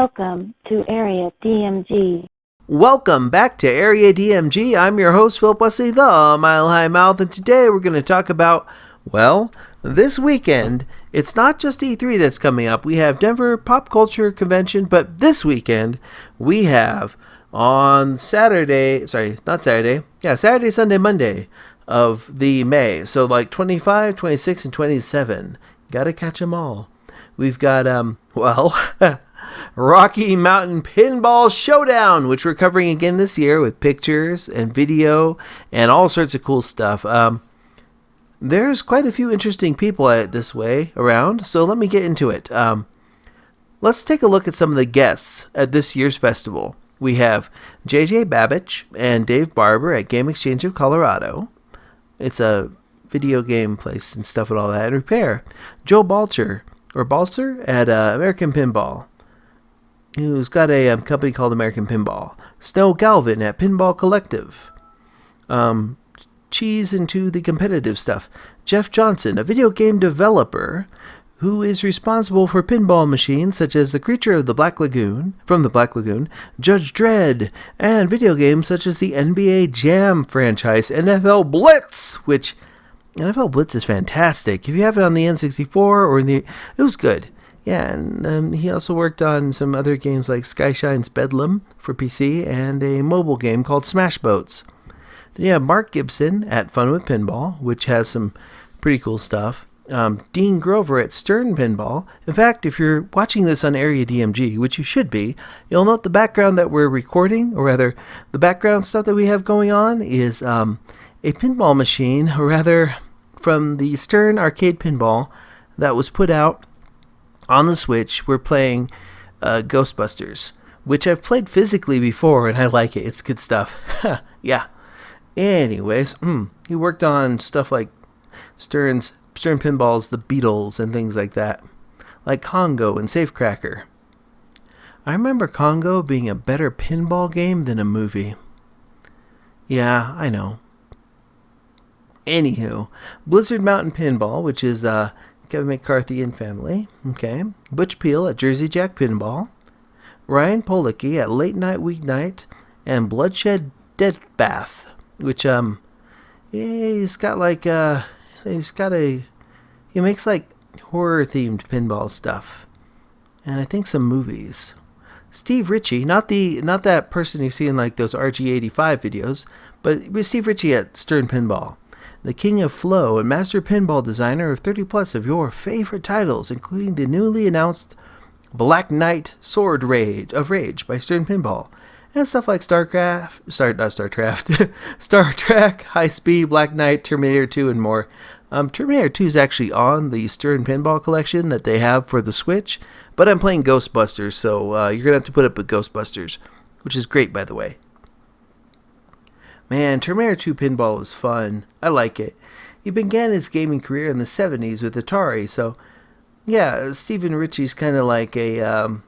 Welcome to Area DMG. Welcome back to Area DMG. I'm your host, Philip Wesley, the Mile High Mouth, and today we're going to talk about, well, this weekend. It's not just E3 that's coming up. We have Denver Pop Culture Convention, but this weekend we have on Saturday, Sunday, Monday of the May. So like 25, 26, and 27. Gotta catch them all. We've got, Rocky Mountain Pinball Showdown, which we're covering again this year with pictures and video and all sorts of cool stuff. There's quite a few interesting people at it this way around, so let me get into it. Let's take a look at some of the guests at this year's festival. We have JJ Babbage and Dave Barber at Game Exchange of Colorado. It's a video game place and stuff and all that, and repair. Joe Balcher at American Pinball, who's got a company called American Pinball. Snow Galvin at Pinball Collective. Cheese into the competitive stuff. Jeff Johnson, a video game developer who is responsible for pinball machines such as The Creature of the Black Lagoon, from the Black Lagoon, Judge Dredd, and video games such as the NBA Jam franchise, NFL Blitz, which NFL Blitz is fantastic. If you have it on the N64 or it was good. Yeah, and he also worked on some other games like Skyshine's Bedlam for PC and a mobile game called Smash Boats. Then you have Mark Gibson at Fun with Pinball, which has some pretty cool stuff. Dean Grover at Stern Pinball. In fact, if you're watching this on Area DMG, which you should be, you'll note the background that we're recording, or rather, the background stuff that we have going on is a pinball machine, or rather, from the Stern Arcade Pinball that was put out on the Switch. We're playing Ghostbusters, which I've played physically before, and I like it. It's good stuff. Yeah. Anyways, he worked on stuff like Stern Pinball's The Beatles and things like that, like Congo and Safecracker. I remember Congo being a better pinball game than a movie. Yeah, I know. Anywho, Blizzard Mountain Pinball, which is Kevin McCarthy and family. Okay. Butch Peel at Jersey Jack Pinball. Ryan Policki at Late Night Weeknight and Bloodshed Deathbath, which he makes like horror themed pinball stuff, and I think some movies. Steve Ritchie, not that person you see in like those RG85 videos, but Steve Ritchie at Stern Pinball, the king of flow and master pinball designer of 30 plus of your favorite titles, including the newly announced Black Knight Sword of Rage by Stern Pinball. And stuff like Star Trek, High Speed, Black Knight, Terminator 2, and more. Terminator 2 is actually on the Stern Pinball collection that they have for the Switch, but I'm playing Ghostbusters, so you're going to have to put up with Ghostbusters, which is great, by the way. Man, Terminator 2 Pinball was fun. I like it. He began his gaming career in the 70s with Atari, so yeah, Stephen Ritchie's kind of like a,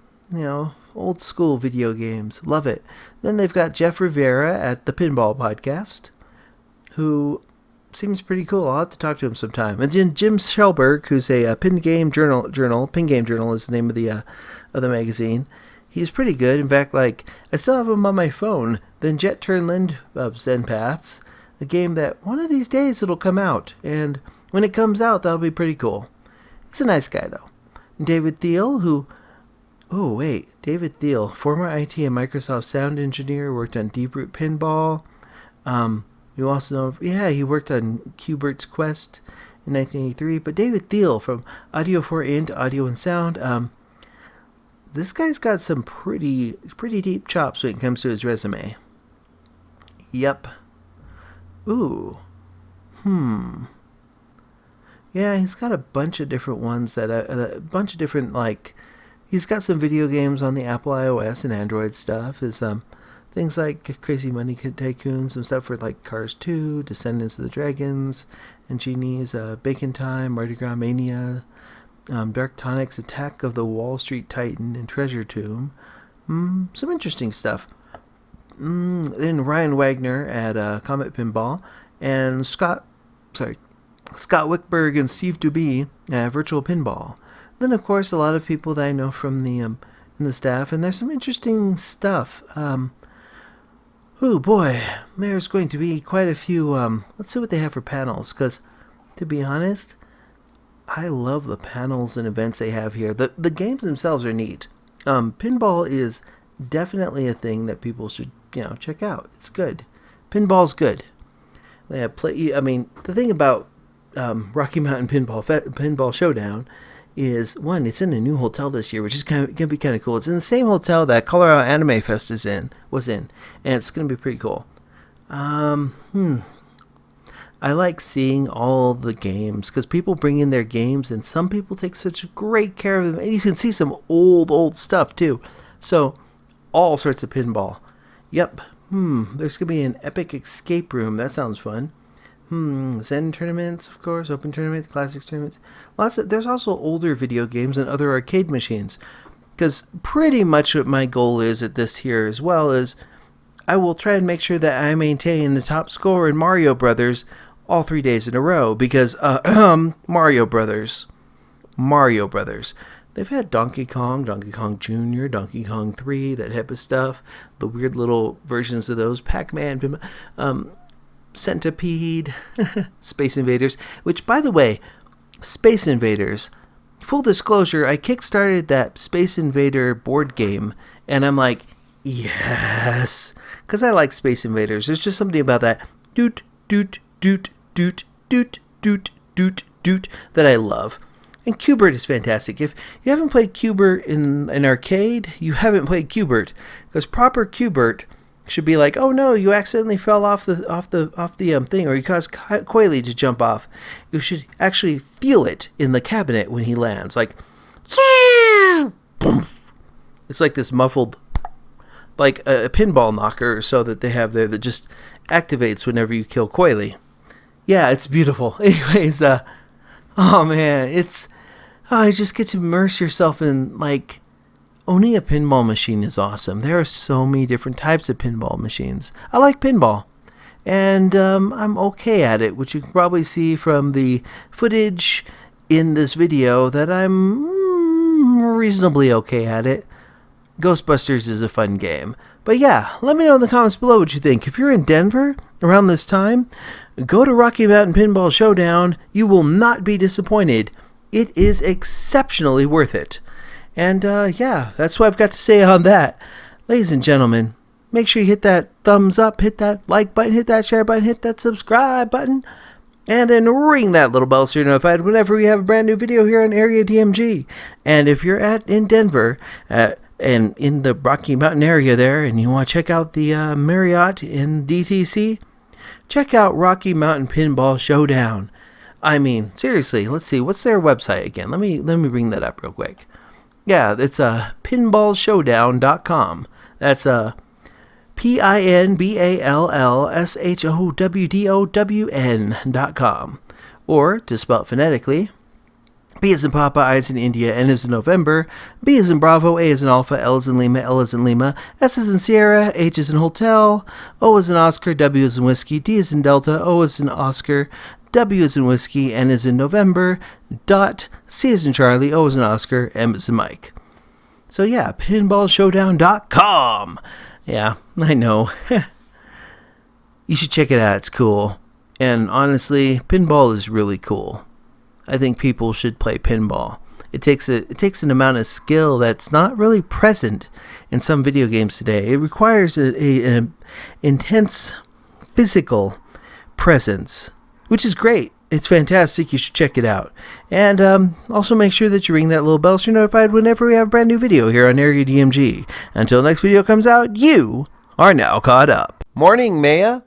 old school video games. Love it. Then they've got Jeff Rivera at the Pinball Podcast, who seems pretty cool. I'll have to talk to him sometime. And then Jim Shelberg, who's a Pin Game Journal. Pin Game Journal is the name of the magazine. He's pretty good. In fact, like, I still have him on my phone. Then Jet Turn Lind of Zen Paths, a game that one of these days it'll come out. And when it comes out, that'll be pretty cool. He's a nice guy, though. David Thiel, David Thiel, former IT and Microsoft sound engineer, worked on Deep Root Pinball. You also know, he worked on Q*bert's Quest in 1983. But David Thiel from Audio 4 Int, Audio and Sound, this guy's got some pretty deep chops when it comes to his resume. Yep. Ooh. Yeah, he's got a bunch of different ones he's got some video games on the Apple iOS and Android stuff. There's things like Crazy Money Tycoon, some stuff for like Cars 2, Descendants of the Dragons, and Genie's Bacon Time, Mardi Gras Mania, Dark Tonic's Attack of the Wall Street Titan, and Treasure Tomb. Some interesting stuff. Then Ryan Wagner at Comet Pinball, and Scott Wickberg and Steve Dubie at Virtual Pinball. Then, of course, a lot of people that I know from the in the staff, and there's some interesting stuff. Oh boy, there's going to be quite a few. Let's see what they have for panels, because to be honest, I love the panels and events they have here. The games themselves are neat. Pinball is definitely a thing that people should check out. It's good. Pinball's good. They have the thing about Rocky Mountain Pinball Showdown is, one, it's in a new hotel this year, which is gonna be kind of cool. It's in the same hotel that Colorado Anime Fest was in, and it's gonna be pretty cool. I like seeing all the games because people bring in their games, and some people take such great care of them, and you can see some old stuff too. So all sorts of pinball. Yep. There's gonna be an epic escape room. That sounds fun. Zen tournaments, of course, open tournaments, classics tournaments. There's also older video games and other arcade machines. Because pretty much what my goal is at this here as well is I will try and make sure that I maintain the top score in Mario Brothers all 3 days in a row. Because Mario Brothers. They've had Donkey Kong Jr., Donkey Kong 3, that type of stuff. The weird little versions of those, Pac-Man, Centipede, Space Invaders, which, by the way, Space Invaders, full disclosure, I kickstarted that Space Invader board game, and I'm like, yes, because I like Space Invaders. There's just something about that doot, doot, doot, doot, doot, doot, doot, doot, that I love. And Q*bert is fantastic. If you haven't played Q*bert in an arcade, you haven't played Q*bert, because proper Q*bert should be like, oh no, you accidentally fell off the thing, or you caused Coily to jump off. You should actually feel it in the cabinet when he lands, like, boom. It's like this muffled, like a pinball knocker, so that they have there that just activates whenever you kill Coily. Yeah, it's beautiful. Anyways, oh man, you just get to immerse yourself in, like, owning a pinball machine is awesome. There are so many different types of pinball machines. I like pinball, and I'm okay at it, which you can probably see from the footage in this video that I'm reasonably okay at it. Ghostbusters is a fun game. But yeah, let me know in the comments below what you think. If you're in Denver around this time, go to Rocky Mountain Pinball Showdown. You will not be disappointed. It is exceptionally worth it. And yeah, that's what I've got to say on that. Ladies and gentlemen, make sure you hit that thumbs up, hit that like button, hit that share button, hit that subscribe button, and then ring that little bell so you're notified whenever we have a brand new video here on Area DMG. And if you're in Denver, and in the Rocky Mountain area there, and you want to check out the Marriott in DTC, check out Rocky Mountain Pinball Showdown. I mean, seriously, let's see, what's their website again? Let me bring that up real quick. Yeah, it's pinballshowdown.com. That's pinballshowdown.com. Or, to spell it phonetically, B as in Papa, I as in India, N as in November, B as in Bravo, A as in Alpha, L as in Lima, L as in Lima, S as in Sierra, H as in Hotel, O as in Oscar, W as in Whiskey, D as in Delta, O as in Oscar, W as in Whiskey, N as in November, dot, C as in Charlie, O as in Oscar, M as in Mike. So yeah, pinballshowdown.com. Yeah, I know. You should check it out. It's cool. And honestly, pinball is really cool. I think people should play pinball. It takes an amount of skill that's not really present in some video games today. It requires an intense physical presence, which is great. It's fantastic. You should check it out. And also make sure that you ring that little bell so you're notified whenever we have a brand new video here on Area DMG. Until next video comes out, you are now caught up. Morning, Maya.